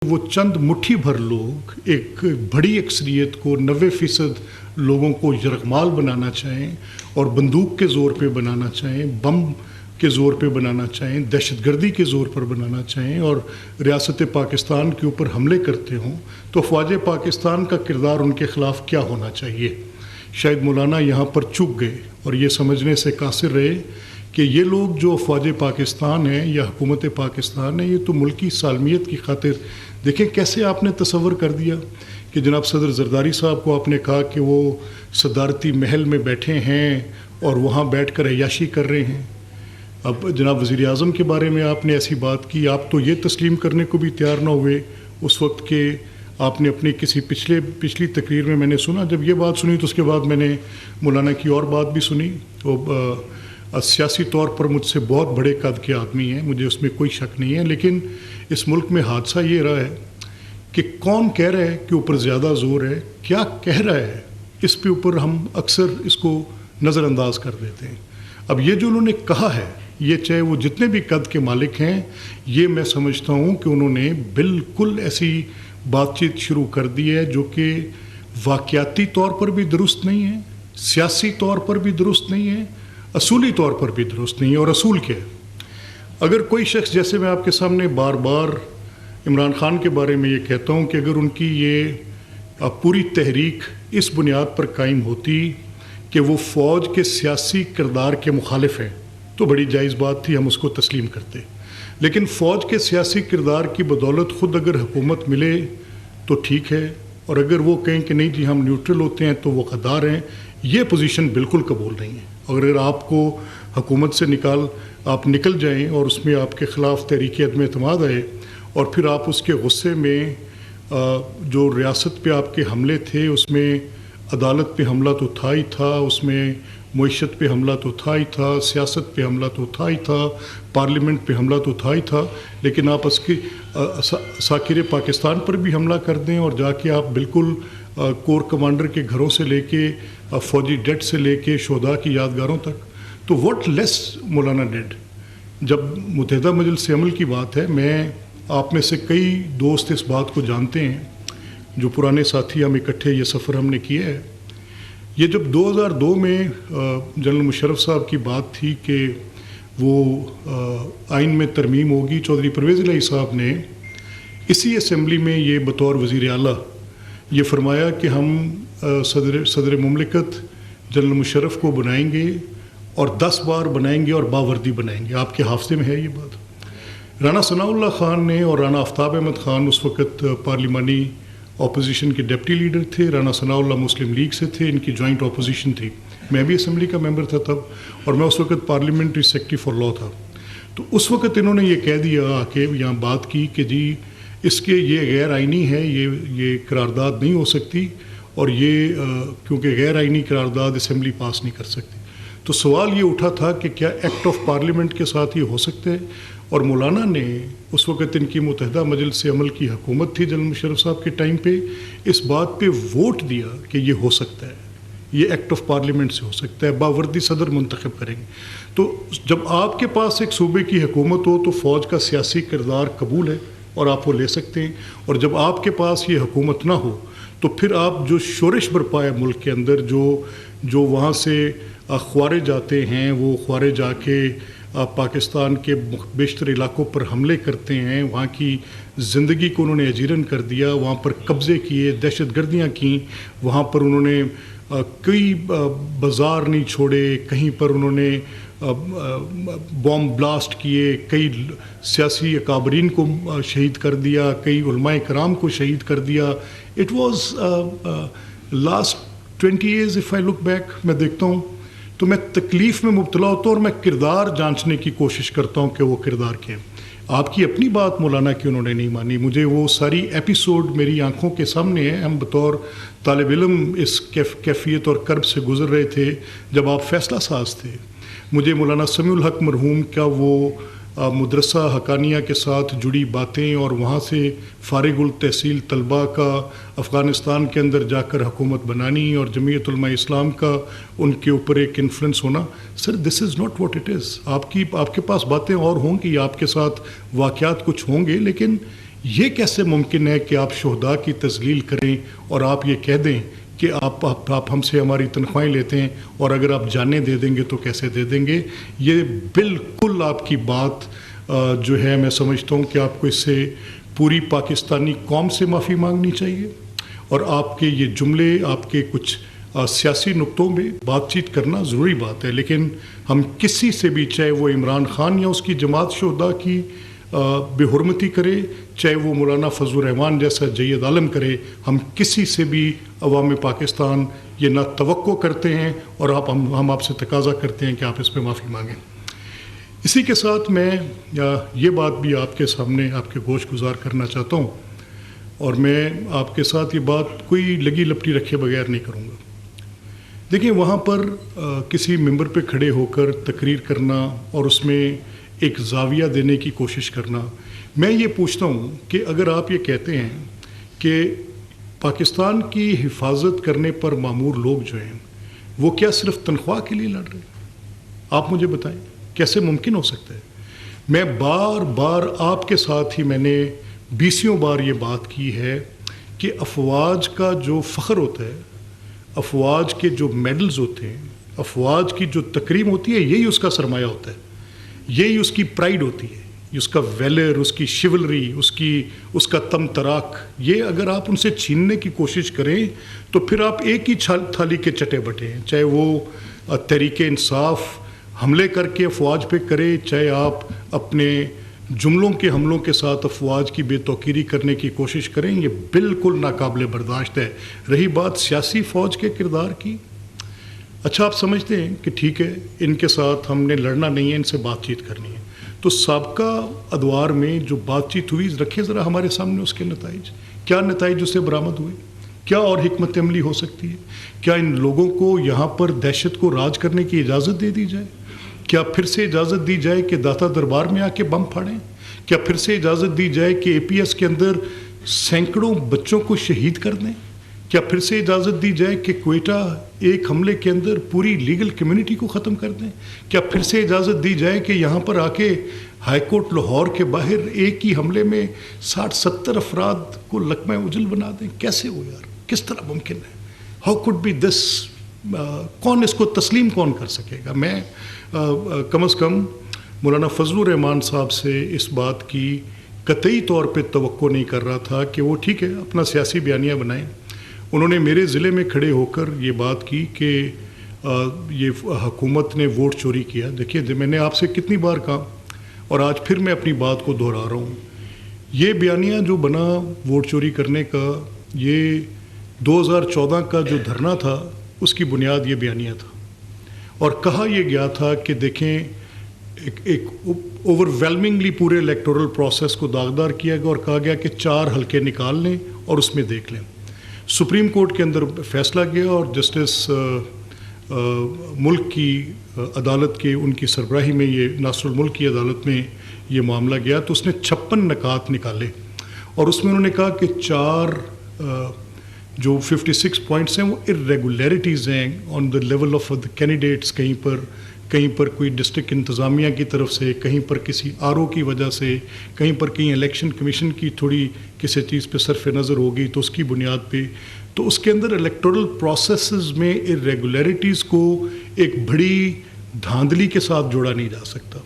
वो चंद मुट्ठी भर लोग एक बड़ी अक्सरियत को 90% लोगों को यरगमाल बनाना चाहें और बंदूक के ज़ोर पे बनाना चाहें, बम के ज़ोर पे बनाना चाहें, दहशतगर्दी के ज़ोर पर बनाना चाहें और रियासत पाकिस्तान के ऊपर हमले करते हों, तो फ़ौज पाकिस्तान का किरदार उनके ख़िलाफ़ क्या होना चाहिए। शायद मौलाना यहाँ पर चूक गए और ये समझने से कासिर रहे कि ये लोग जो फ़ौज पाकिस्तान है या हुकूमत पाकिस्तान है, ये तो मुल्की सालमियत की खातिर, देखें कैसे आपने तसव्वुर कर दिया कि जनाब सदर जरदारी साहब को आपने कहा कि वो सदारती महल में बैठे हैं और वहाँ बैठ कर अय्याशी कर रहे हैं। अब जनाब वज़ीर आज़म के बारे में आपने ऐसी बात की, आप तो ये तस्लीम करने को भी तैयार ना हुए उस वक्त के आपने अपनी किसी पिछली तकरीर में मैंने सुना, जब ये बात सुनी तो उसके बाद मैंने मौलाना की और बात भी सुनी। तो सियासी तौर पर मुझसे बहुत बड़े कद के आदमी हैं, मुझे उसमें कोई शक नहीं है, लेकिन इस मुल्क में हादसा ये रहा है कि कौन कह रहा है कि ऊपर ज़्यादा ज़ोर है, क्या कह रहा है, इस पे ऊपर हम अक्सर इसको नज़रअंदाज कर देते हैं। अब ये जो उन्होंने कहा है, ये चाहे वो जितने भी कद के मालिक हैं, ये मैं समझता हूँ कि उन्होंने बिल्कुल ऐसी बातचीत शुरू कर दी है जो कि वाक़याती तौर पर भी दुरुस्त नहीं है, सियासी तौर पर भी दुरुस्त नहीं है, असूली तौर पर भी दुरुस्त नहीं है। और असूल क्या है, अगर कोई शख्स, जैसे मैं आपके सामने बार बार इमरान खान के बारे में ये कहता हूँ कि अगर उनकी ये पूरी तहरीक इस बुनियाद पर कायम होती कि वो फ़ौज के सियासी किरदार के मुखालिफ हैं, तो बड़ी जायज़ बात थी, हम उसको तस्लीम करते। लेकिन फ़ौज के सियासी किरदार की बदौलत ख़ुद अगर हुकूमत मिले तो ठीक है, और अगर वो कहें कि नहीं जी हम न्यूट्रल होते हैं तो वो गद्दार हैं, ये पोजीशन बिल्कुल कबूल नहीं है। अगर आपको हुकूमत से आप निकल जाएं और उसमें आपके ख़िलाफ़ तहरीक अदम एतमाद आए और फिर आप उसके गुस्से में जो रियासत पे आपके हमले थे, उसमें अदालत पे हमला तो था ही था, उसमें मईशत पे हमला तो था ही था, सियासत पे हमला तो था ही था, पार्लियामेंट पे हमला तो था ही था, लेकिन आप उसकी साकिर पाकिस्तान पर भी हमला कर दें और जाके आप बिल्कुल कोर कमांडर के घरों से लेके फ़ौजी डेड से लेके शोदा की यादगारों तक, तो व्हाट लेस मौलाना डेड। जब मुत्तहिदा मजलिस अमल की बात है, मैं आप में से कई दोस्त इस बात को जानते हैं, जो पुराने साथी हम इकट्ठे ये सफ़र हमने किया है। ये जब 2002 में जनरल मुशर्रफ साहब की बात थी कि वो आइन में तरमीम होगी, चौधरी परवेज़ इलाही साहब ने इसी असम्बली में ये बतौर वज़ीर आला ये फरमाया कि हम सदर मुमलिकत जनरल मुशर्रफ को बनाएंगे और 10 बार बनाएंगे और बावर्दी बनाएंगे। आपके हाफ़ज़े में है ये बात। राना सनाउल्लाह ख़ान ने और राना आफ्ताब अहमद ख़ान उस वक़्त पार्लिमानी अपोजिशन के डिप्टी लीडर थे, राना सनाउल्लाह मुस्लिम लीग से थे, इनकी जॉइंट अपोजिशन थी। मैं भी असम्बली का मेंबर था तब, और मैं उस वक़्त पार्लियामेंट्री सेक्रेटरी फॉर लॉ था। तो उस वक़्त इन्होंने ये कह दिया आके यहाँ बात की कि जी इसके ये गैर आइनी है, ये करारदाद नहीं हो सकती, और ये क्योंकि गैर आइनी करारदाद असम्बली पास नहीं कर सकती। तो सवाल ये उठा था कि क्या एक्ट ऑफ पार्लियामेंट के साथ ये हो सकते हैं, और मौलाना ने उस वक़्त इनकी मुत्तहिदा मजलिस अमल की हुकूमत थी जनरल मुशर्रफ साहब के टाइम पे, इस बात पे वोट दिया कि ये हो सकता है, ये एक्ट ऑफ पार्लियामेंट से हो सकता है, बावर्दी सदर मुंतखब करेंगे। तो जब आपके पास एक सूबे की हुकूमत हो तो फ़ौज का सियासी किरदार कबूल है और आप वो ले सकते हैं, और जब आपके पास ये हुकूमत ना हो तो फिर आप जो शोरश बरपा है मुल्क के अंदर, जो वहाँ से ख्वारिज आते हैं, वो ख्वारिज आके पाकिस्तान के बेशतर इलाकों पर हमले करते हैं, वहाँ की ज़िंदगी को उन्होंने अजीरन कर दिया, वहाँ पर कब्ज़े किए, दहशतगर्दियाँ की, वहाँ पर उन्होंने कई बाज़ार नहीं छोड़े, कहीं पर उन्होंने बॉम्ब ब्लास्ट किए, कई सियासी अकाबरीन को शहीद कर दिया, कई उलमाए कराम को शहीद कर दिया। It was last 20 years if I look back, मैं देखता हूँ तो मैं तकलीफ़ में मुब्तला होता हूँ और मैं किरदार जांचने की कोशिश करता हूँ कि वो किरदार क्या है। आपकी अपनी बात मौलाना की उन्होंने नहीं मानी, मुझे वो सारी एपिसोड मेरी आंखों के सामने है। हम बतौर तालिब इल्म इस कैफियत और कर्ब से गुज़र रहे थे जब आप फ़ैसला साज थे। मुझे मौलाना समीउल हक मरहूम का वो मदरसा हकानिया के साथ जुड़ी बातें और वहाँ से फारिगुल तहसील तलबा का अफ़गानिस्तान के अंदर जाकर हुकूमत बनानी और जमीयत उलमा इस्लाम का उनके ऊपर एक इन्फ्लुएंस होना, sir this is not what it is. आपके पास बातें और होंगी, आपके साथ वाक़यात कुछ होंगे, लेकिन یہ کیسے ممکن ہے کہ آپ شہداء کی تذلیل کریں اور آپ یہ کہہ دیں کہ آپ ہم سے ہماری تنخواہیں لیتے ہیں اور اگر آپ جانیں دے دیں گے تو کیسے دے دیں گے؟ یہ بالکل آپ کی بات جو ہے میں سمجھتا ہوں کہ آپ کو اس سے پوری پاکستانی قوم سے معافی مانگنی چاہیے، اور آپ کے یہ جملے آپ کے کچھ سیاسی نقطوں میں بات چیت کرنا ضروری بات ہے، لیکن ہم کسی سے بھی، چاہے وہ عمران خان یا اس کی جماعت شہداء کی بے حرمتی کرے، چاہے وہ مولانا فضل الرحمان جیسا جید عالم کرے، ہم کسی سے بھی عوام پاکستان یہ نہ توقع کرتے ہیں اور ہم آپ سے تقاضا کرتے ہیں کہ آپ اس پہ معافی مانگیں۔ اسی کے ساتھ میں یہ بات بھی آپ کے سامنے آپ کے گوش گزار کرنا چاہتا ہوں، اور میں آپ کے ساتھ یہ بات کوئی لگی لپٹی رکھے بغیر نہیں کروں گا۔ دیکھیں، وہاں پر کسی ممبر پہ کھڑے ہو کر تقریر کرنا اور اس میں ایک زاویہ دینے کی کوشش کرنا، میں یہ پوچھتا ہوں کہ اگر آپ یہ کہتے ہیں کہ پاکستان کی حفاظت کرنے پر مامور لوگ جو ہیں وہ کیا صرف تنخواہ کے لیے لڑ رہے ہیں؟ آپ مجھے بتائیں کیسے ممکن ہو سکتا ہے؟ میں بار بار آپ کے ساتھ ہی میں نے بیسیوں بار یہ بات کی ہے کہ افواج کا جو فخر ہوتا ہے، افواج کے جو میڈلز ہوتے ہیں، افواج کی جو تکریم ہوتی ہے، یہی اس کا سرمایہ ہوتا ہے، یہی اس کی پرائیڈ ہوتی ہے، اس کا ویلر، اس کی شیولری، اس کا تم تراک۔ یہ اگر آپ ان سے چھیننے کی کوشش کریں تو پھر آپ ایک ہی تھالی کے چٹے بٹے ہیں، چاہے وہ تحریک انصاف حملے کر کے افواج پہ کرے، چاہے آپ اپنے جملوں کے حملوں کے ساتھ افواج کی بے توقیری کرنے کی کوشش کریں، یہ بالکل ناقابل برداشت ہے۔ رہی بات سیاسی فوج کے کردار کی، اچھا آپ سمجھتے ہیں کہ ٹھیک ہے ان کے ساتھ ہم نے لڑنا نہیں ہے، ان سے بات چیت کرنی ہے، تو سابقہ ادوار میں جو بات چیت ہوئی رکھے ذرا ہمارے سامنے اس کے نتائج، کیا نتائج اس سے برآمد ہوئے، کیا اور حکمت عملی ہو سکتی ہے؟ کیا ان لوگوں کو یہاں پر دہشت کو راج کرنے کی اجازت دے دی جائے؟ کیا پھر سے اجازت دی جائے کہ داتا دربار میں آ کے بم پھاڑیں؟ کیا پھر سے اجازت دی جائے کہ اے پی ایس کے اندر سینکڑوں بچوں کو شہید کر دیں؟ کیا پھر سے اجازت دی جائے کہ کوئٹہ ایک حملے کے اندر پوری لیگل کمیونٹی کو ختم کر دیں؟ کیا پھر سے اجازت دی جائے کہ یہاں پر آ کے ہائی کورٹ لاہور کے باہر ایک ہی حملے میں 60-70 افراد کو لقمہ اجل بنا دیں؟ کیسے ہو یار؟ کس طرح ممکن ہے؟ ہاؤ کوڈ بی دس؟ کون اس کو تسلیم کون کر سکے گا؟ میں کم از کم مولانا فضل الرحمان صاحب سے اس بات کی قطعی طور پہ توقع نہیں کر رہا تھا کہ وہ ٹھیک ہے اپنا سیاسی بیانیہ بنائیں۔ انہوں نے میرے ضلع میں کھڑے ہو کر یہ بات کی کہ یہ حکومت نے ووٹ چوری کیا۔ دیکھیے میں نے آپ سے کتنی بار کہا اور آج پھر میں اپنی بات کو دہرا رہا ہوں، یہ بیانیہ جو بنا ووٹ چوری کرنے کا، یہ 2014 کا جو دھرنا تھا اس کی بنیاد یہ بیانیہ تھا، اور کہا یہ گیا تھا کہ دیکھیں ایک اوور ویلمنگلی پورے الیکٹورل پروسیس کو داغدار کیا گیا اور کہا گیا کہ 4 حلقے نکال لیں اور اس میں دیکھ لیں۔ سپریم کورٹ کے اندر فیصلہ گیا اور جسٹس ملک کی عدالت کے ان کی سربراہی میں، یہ ناصر الملک کی عدالت میں یہ معاملہ گیا، تو اس نے 56 نکات نکالے اور اس میں انہوں نے کہا کہ 4 جو 56 پوائنٹس ہیں وہ irregularities ہیں on the level of the candidates, کہیں پر کوئی ڈسٹرکٹ انتظامیہ کی طرف سے، کہیں پر کسی آر او کی وجہ سے، کہیں پر کہیں الیکشن کمیشن کی تھوڑی کسی چیز پہ صرف نظر ہوگی تو اس کی بنیاد پہ، تو اس کے اندر الیکٹورل پروسیسز میں irregularities کو ایک بڑی دھاندلی کے ساتھ جوڑا نہیں جا سکتا۔